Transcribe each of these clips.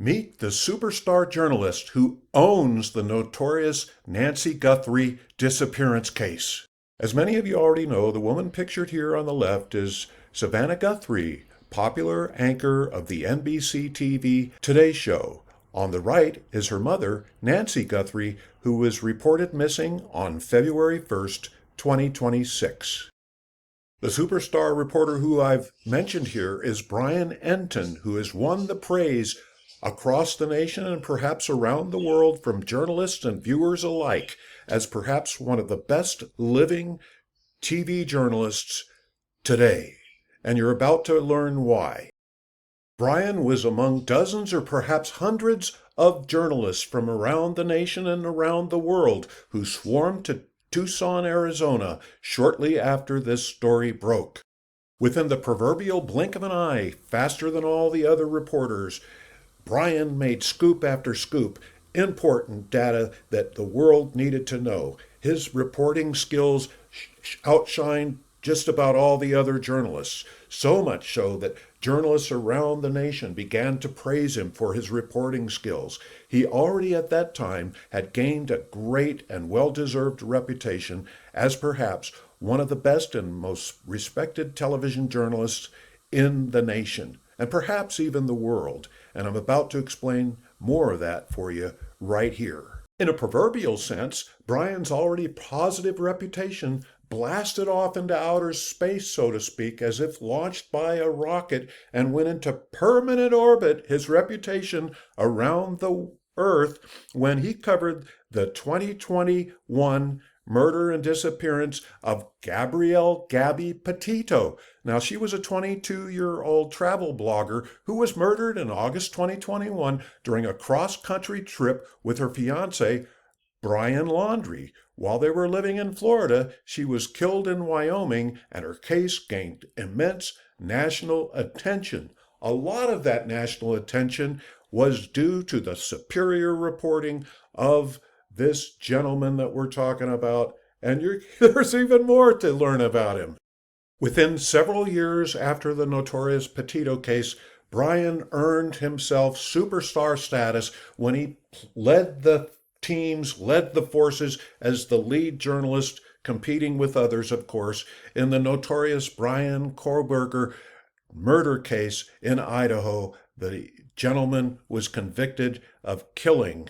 Meet the superstar journalist who owns the notorious Nancy Guthrie disappearance case. As many of you already know, the woman pictured here on the left is Savannah Guthrie, popular anchor of the NBC TV Today Show. On the right is her mother, Nancy Guthrie, who was reported missing on February 1st, 2026. The superstar reporter who I've mentioned here is Brian Entin, who has won the praise across the nation and perhaps around the world from journalists and viewers alike as perhaps one of the best living TV journalists today. And you're about to learn why. Brian was among dozens or perhaps hundreds of journalists from around the nation and around the world who swarmed to Tucson, Arizona shortly after this story broke. Within the proverbial blink of an eye, faster than all the other reporters, Brian made scoop after scoop, important data that the world needed to know. His reporting skills outshined just about all the other journalists, so much so that journalists around the nation began to praise him for his reporting skills. He already at that time had gained a great and well-deserved reputation as perhaps one of the best and most respected television journalists in the nation, and perhaps even the world. And I'm about to explain more of that for you right here. In a proverbial sense, Brian's already positive reputation blasted off into outer space, so to speak, as if launched by a rocket and went into permanent orbit, his reputation around the Earth, when he covered the 2021 murder and disappearance of Gabrielle "Gabby" Petito. Now, she was a 22-year-old travel blogger who was murdered in August 2021 during a cross-country trip with her fiancé, Brian Laundrie. While they were living in Florida, she was killed in Wyoming, and her case gained immense national attention. A lot of that national attention was due to the superior reporting of this gentleman that we're talking about, and there's even more to learn about him. Within several years after the Notorious Petito case, Brian earned himself superstar status when he led the teams, led the forces as the lead journalist, competing with others, of course, in the notorious Bryan Kohberger murder case in Idaho. The gentleman was convicted of killing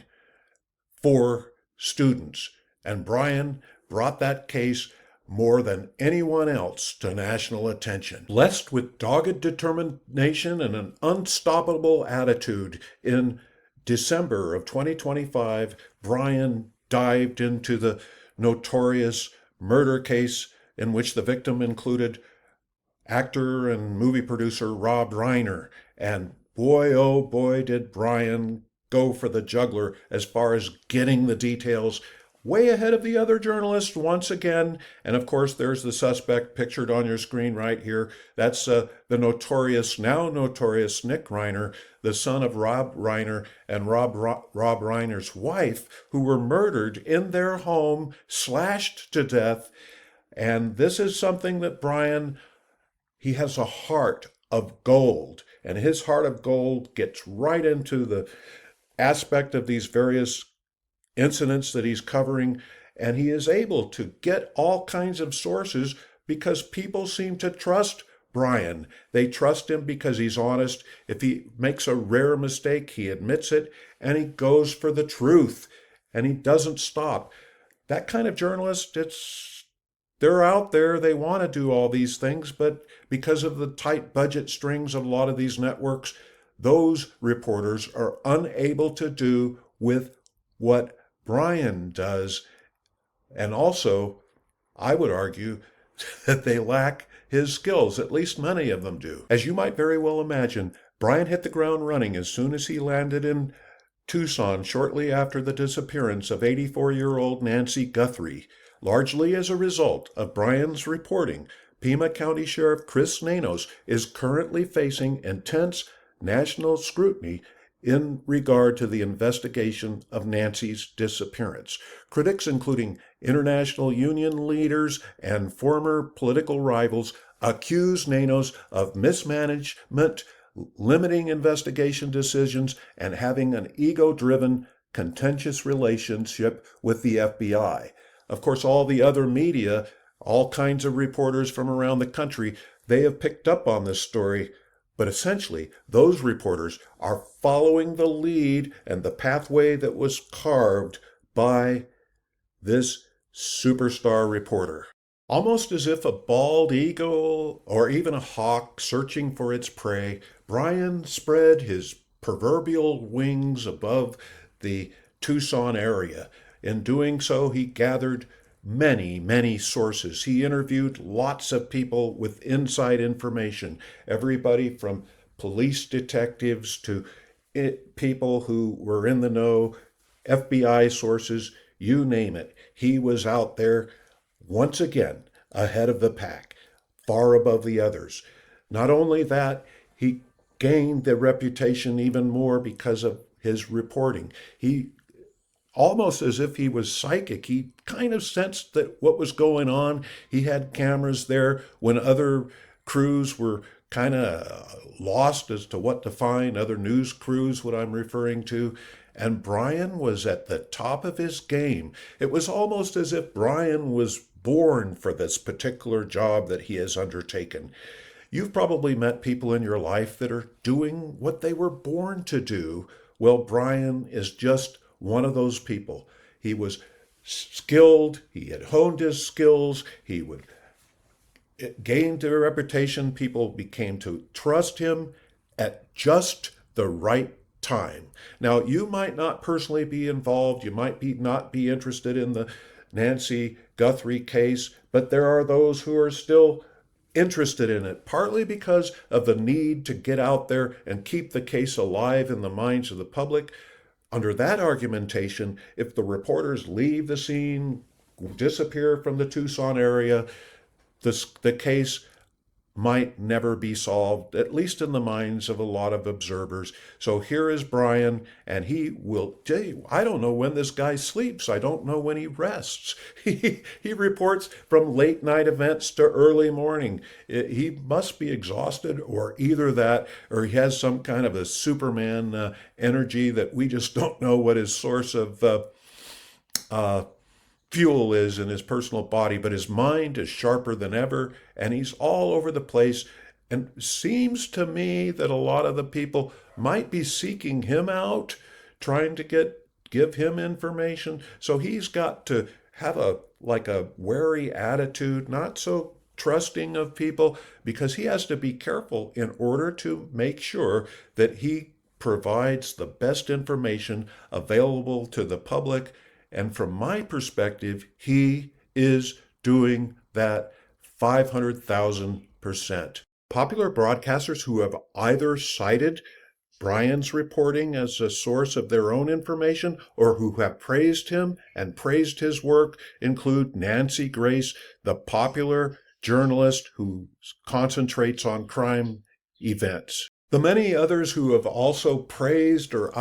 4 students, and Brian brought that case more than anyone else to national attention. Blessed with dogged determination and an unstoppable attitude, in December of 2025, Brian dived into the notorious murder case in which the victim included actor and movie producer Rob Reiner. And boy, oh boy, did Brian go for the jugular as far as getting the details, way ahead of the other journalists once again. And of course, there's the suspect pictured on your screen right here. That's the now notorious Nick Reiner, the son of Rob Reiner and Rob Reiner's wife, who were murdered in their home, slashed to death. And this is something that Brian, he has a heart of gold, and his heart of gold gets right into the aspect of these various incidents that he's covering, and he is able to get all kinds of sources because people seem to trust Brian. They trust him because he's honest. If he makes a rare mistake, he admits it, and he goes for the truth, and he doesn't stop. That kind of journalist, they're out there, they want to do all these things, but because of the tight budget strings of a lot of these networks, those reporters are unable to do with what Brian does. And also, I would argue that they lack his skills. At least many of them do. As you might very well imagine, Brian hit the ground running as soon as he landed in Tucson shortly after the disappearance of 84-year-old Nancy Guthrie. Largely as a result of Brian's reporting, Pima County Sheriff Chris Nanos is currently facing intense national scrutiny in regard to the investigation of Nancy's disappearance. Critics, including international union leaders and former political rivals, accuse Nanos of mismanagement limiting investigation decisions, and having an ego-driven, contentious relationship with the FBI. Of course, all the other media, all kinds of reporters from around the country, they have picked up on this story. But essentially, those reporters are following the lead and the pathway that was carved by this superstar reporter. Almost as if a bald eagle or even a hawk searching for its prey, Brian spread his proverbial wings above the Tucson area. In doing so, he gathered many sources. He interviewed lots of people with inside information, everybody from police detectives to people who were in the know, FBI sources, you name it. He was out there once again ahead of the pack, far above the others. Not only that, he gained the reputation even more because of his reporting. He, almost as if he was psychic, he kind of sensed that what was going on. He had cameras there when other crews were kind of lost as to what to find, other news crews, what I'm referring to. And Brian was at the top of his game. It was almost as if Brian was born for this particular job that he has undertaken. You've probably met people in your life that are doing what they were born to do. Well, Brian is just one of those people. He was skilled, he had honed his skills, it gained a reputation, people became to trust him at just the right time. Now, you might not personally be involved, you might not be interested in the Nancy Guthrie case, but there are those who are still interested in it, partly because of the need to get out there and keep the case alive in the minds of the public. Under that argumentation, if the reporters leave the scene, disappear from the Tucson area, the case might never be solved, at least in the minds of a lot of observers. So here is Brian, and he will tell you, I don't know when this guy sleeps. I don't know when he rests. He reports from late night events to early morning. He must be exhausted, or either that, or he has some kind of a Superman energy that we just don't know what his source of fuel is in his personal body, but his mind is sharper than ever, and he's all over the place. And seems to me that a lot of the people might be seeking him out, trying to give him information. So he's got to have a wary attitude, not so trusting of people, because he has to be careful in order to make sure that he provides the best information available to the public. And from my perspective, he is doing that 500,000%. Popular broadcasters who have either cited Brian's reporting as a source of their own information or who have praised him and praised his work include Nancy Grace, the popular journalist who concentrates on crime events. The many others who have also praised or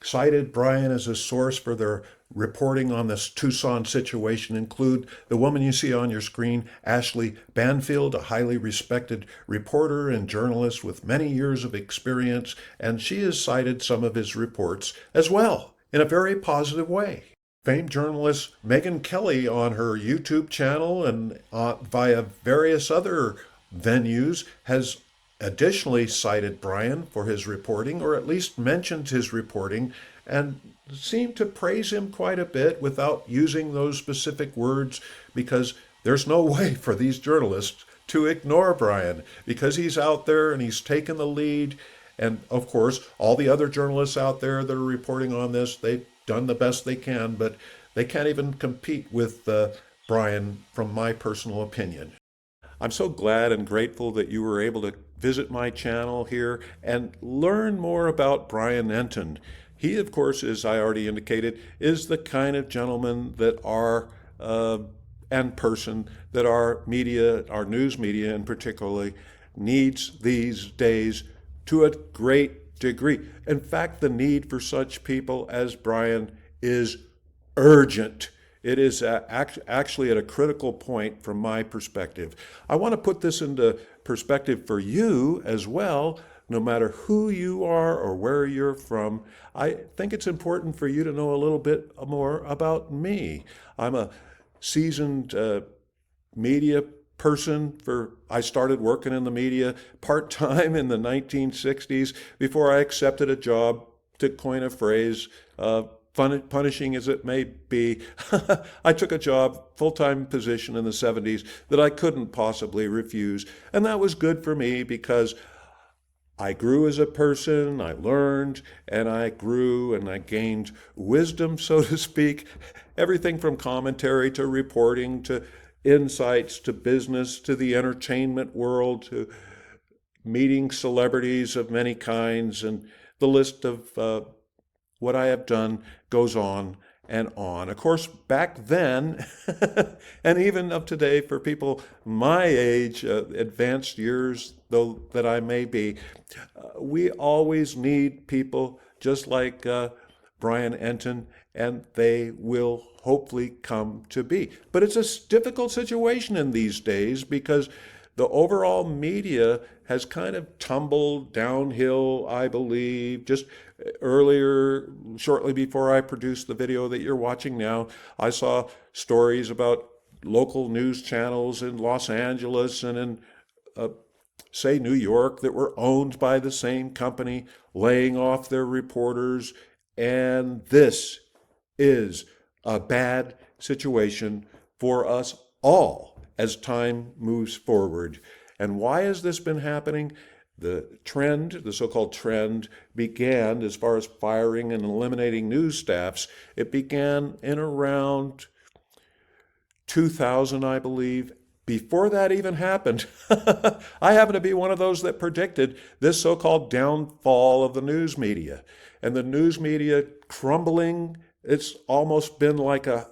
cited Brian as a source for their reporting on this Tucson situation include the woman you see on your screen, Ashley Banfield, a highly respected reporter and journalist with many years of experience, and she has cited some of his reports as well in a very positive way. Famed journalist Megyn Kelly on her YouTube channel and via various other venues has additionally cited Brian for his reporting, or at least mentioned his reporting, and seemed to praise him quite a bit without using those specific words, because there's no way for these journalists to ignore Brian, because he's out there and he's taken the lead. And of course, all the other journalists out there that are reporting on this, they've done the best they can, but they can't even compete with Brian, from my personal opinion. I'm so glad and grateful that you were able to visit my channel here and learn more about Brian Entin. He, of course, as I already indicated, is the kind of gentleman that and person that our media, our news media in particular, needs these days to a great degree. In fact, the need for such people as Brian is urgent. It is actually at a critical point from my perspective. I want to put this into perspective for you as well, no matter who you are or where you're from. I think it's important for you to know a little bit more about me. I'm a seasoned media person. I started working in the media part-time in the 1960s before I accepted a job, to coin a phrase, punishing as it may be. I took a job, full-time position in the 70s that I couldn't possibly refuse. And that was good for me because I grew as a person, I learned, and I grew and I gained wisdom, so to speak. Everything from commentary to reporting to insights to business to the entertainment world to meeting celebrities of many kinds, and the list of what I have done goes on and on. Of course, back then, and even of today, for people my age, advanced years though that I may be, we always need people just like Brian Entin, and they will hopefully come to be. But it's a difficult situation in these days because the overall media has kind of tumbled downhill, I believe. Just earlier, shortly before I produced the video that you're watching now, I saw stories about local news channels in Los Angeles and in, say, New York that were owned by the same company, laying off their reporters. And this is a bad situation for us all as time moves forward. And why has this been happening? The trend, the so-called trend, began as far as firing and eliminating news staffs. It began in around 2000, I believe. Before that even happened, I happen to be one of those that predicted this so-called downfall of the news media. And the news media crumbling, it's almost been like a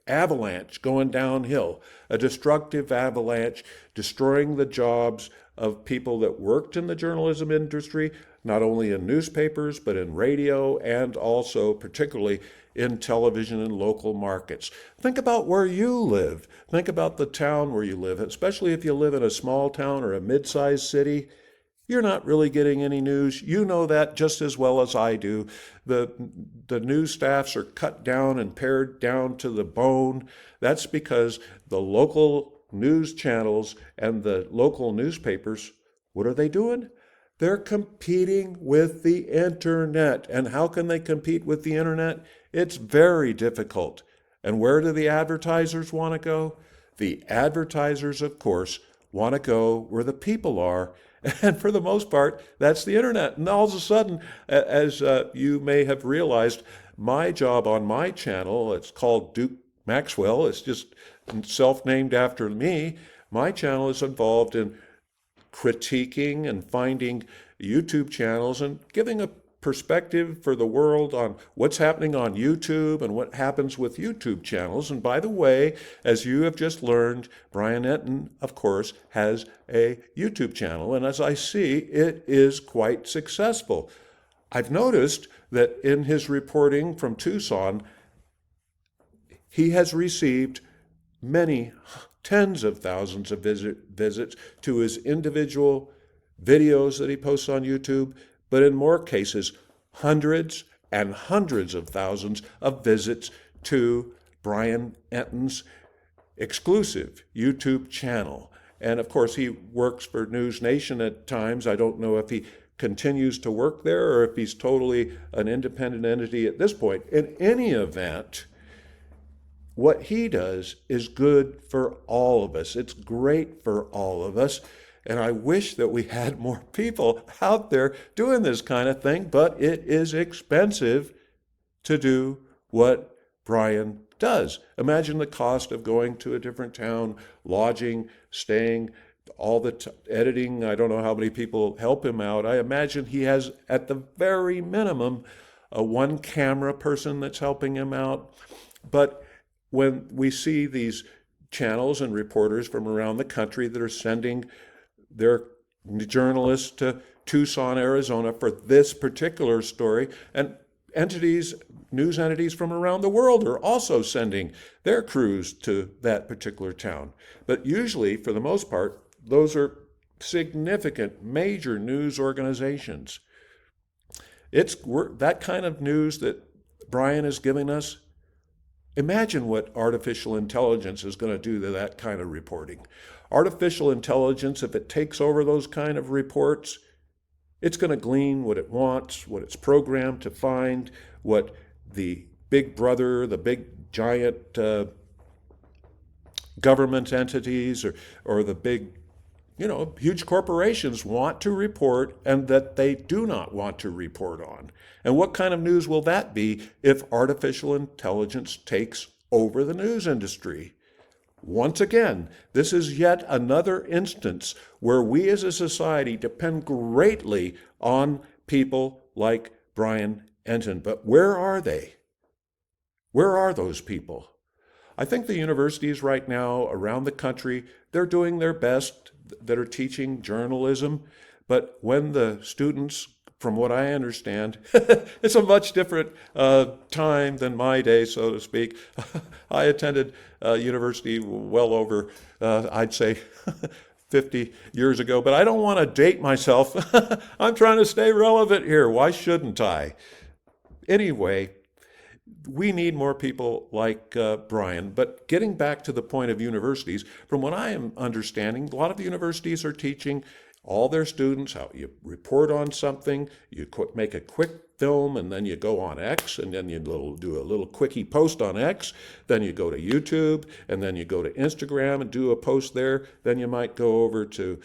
avalanche going downhill, a destructive avalanche, destroying the jobs of people that worked in the journalism industry, not only in newspapers, but in radio and also particularly in television and local markets. Think about where you live. Think about the town where you live, especially if you live in a small town or a mid-sized city. You're not really getting any news. You know that just as well as I do. The news staffs are cut down and pared down to the bone. That's because the local news channels and the local newspapers, what are they doing? They're competing with the internet. And how can they compete with the internet? It's very difficult. And where do the advertisers want to go? The advertisers, of course, want to go where the people are. And for the most part, that's the internet. And all of a sudden, as you may have realized, my job on my channel, it's called Duke Maxwell. It's just self-named after me. My channel is involved in critiquing and finding YouTube channels and giving a perspective for the world on what's happening on YouTube and what happens with YouTube channels. And by the way, as you have just learned, Brian Entin, of course, has a YouTube channel. And as I see, it is quite successful. I've noticed that in his reporting from Tucson, he has received many tens of thousands of visits to his individual videos that he posts on YouTube, but in more cases, hundreds and hundreds of thousands of visits to Brian Entin's exclusive YouTube channel. And of course, he works for News Nation at times. I don't know if he continues to work there or if he's totally an independent entity at this point. In any event, what he does is good for all of us. It's great for all of us. And I wish that we had more people out there doing this kind of thing, but it is expensive to do what Brian does. Imagine the cost of going to a different town, lodging, staying, all the editing. I don't know how many people help him out. I imagine he has, at the very minimum, a one camera person that's helping him out. But when we see these channels and reporters from around the country that are sending their journalists to Tucson, Arizona for this particular story, and news entities from around the world are also sending their crews to that particular town. But usually, for the most part, those are significant, major news organizations. That kind of news that Brian is giving us. Imagine what artificial intelligence is going to do to that kind of reporting. Artificial intelligence, if it takes over those kind of reports, it's going to glean what it wants, what it's programmed to find, what the big brother, the big giant government entities or the big, huge corporations want to report and that they do not want to report on. And what kind of news will that be if artificial intelligence takes over the news industry? Once again, this is yet another instance where we as a society depend greatly on people like Brian Entin. But where are they? Where are those people? I think the universities right now around the country, they're doing their best that are teaching journalism. But when the students, from what I understand, it's a much different time than my day, so to speak. I attended university well over, I'd say, 50 years ago, but I don't want to date myself. I'm trying to stay relevant here. Why shouldn't I? Anyway, we need more people like Brian. But getting back to the point of universities, from what I am understanding, a lot of universities are teaching all their students how you report on something, you make a quick film, and then you go on X, and then you do a little quickie post on X, then you go to YouTube, and then you go to Instagram and do a post there, then you might go over to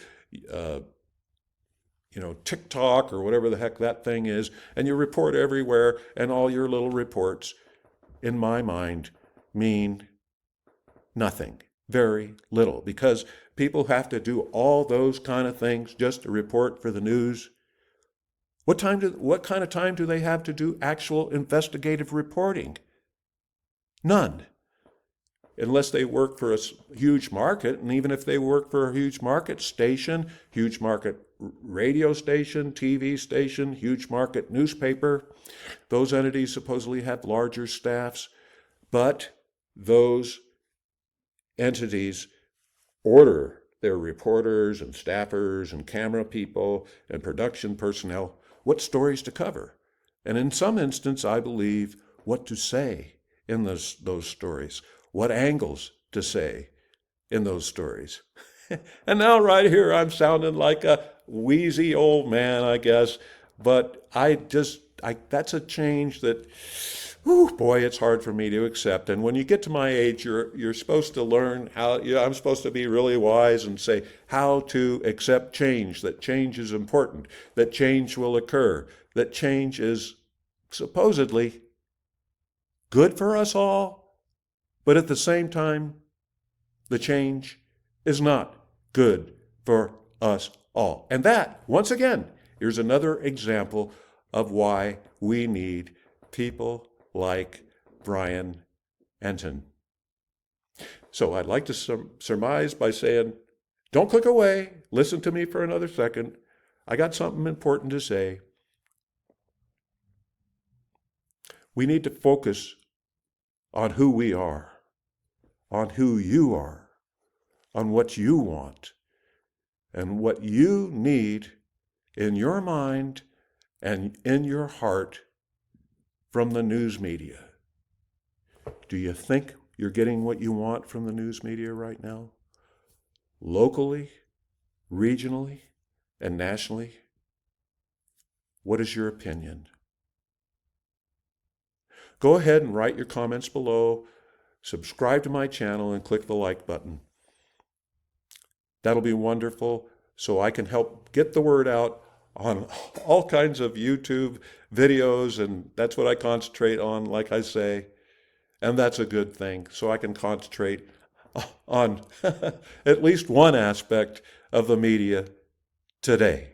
TikTok or whatever the heck that thing is, and you report everywhere, and all your little reports, in my mind, mean nothing, very little, because people have to do all those kind of things just to report for the news. What kind of time do they have to do actual investigative reporting? None. Unless they work for a huge market, and even if they work for a huge market station, huge market radio station, TV station, huge market newspaper, those entities supposedly have larger staffs, but those entities order their reporters and staffers and camera people and production personnel what stories to cover. And in some instance, I believe what to say in those stories, what angles to say in those stories. And now right here, I'm sounding like a wheezy old man, I guess, but that's a change that, boy, it's hard for me to accept. And when you get to my age, you're supposed to learn how, I'm supposed to be really wise and say how to accept change, that change is important, that change will occur, that change is supposedly good for us all, but at the same time, the change is not good for us all. And that, once again, here's another example of why we need people like Brian Entin. So I'd like to surmise by saying, don't click away. Listen to me for another second. I got something important to say. We need to focus on who we are, on who you are, on what you want, and what you need in your mind and in your heart from the news media. Do you think you're getting what you want from the news media right now? Locally, regionally, and nationally? What is your opinion? Go ahead and write your comments below, subscribe to my channel, and click the like button. That'll be wonderful, so I can help get the word out on all kinds of YouTube videos, and that's what I concentrate on, like I say, and that's a good thing, so I can concentrate on at least one aspect of the media today.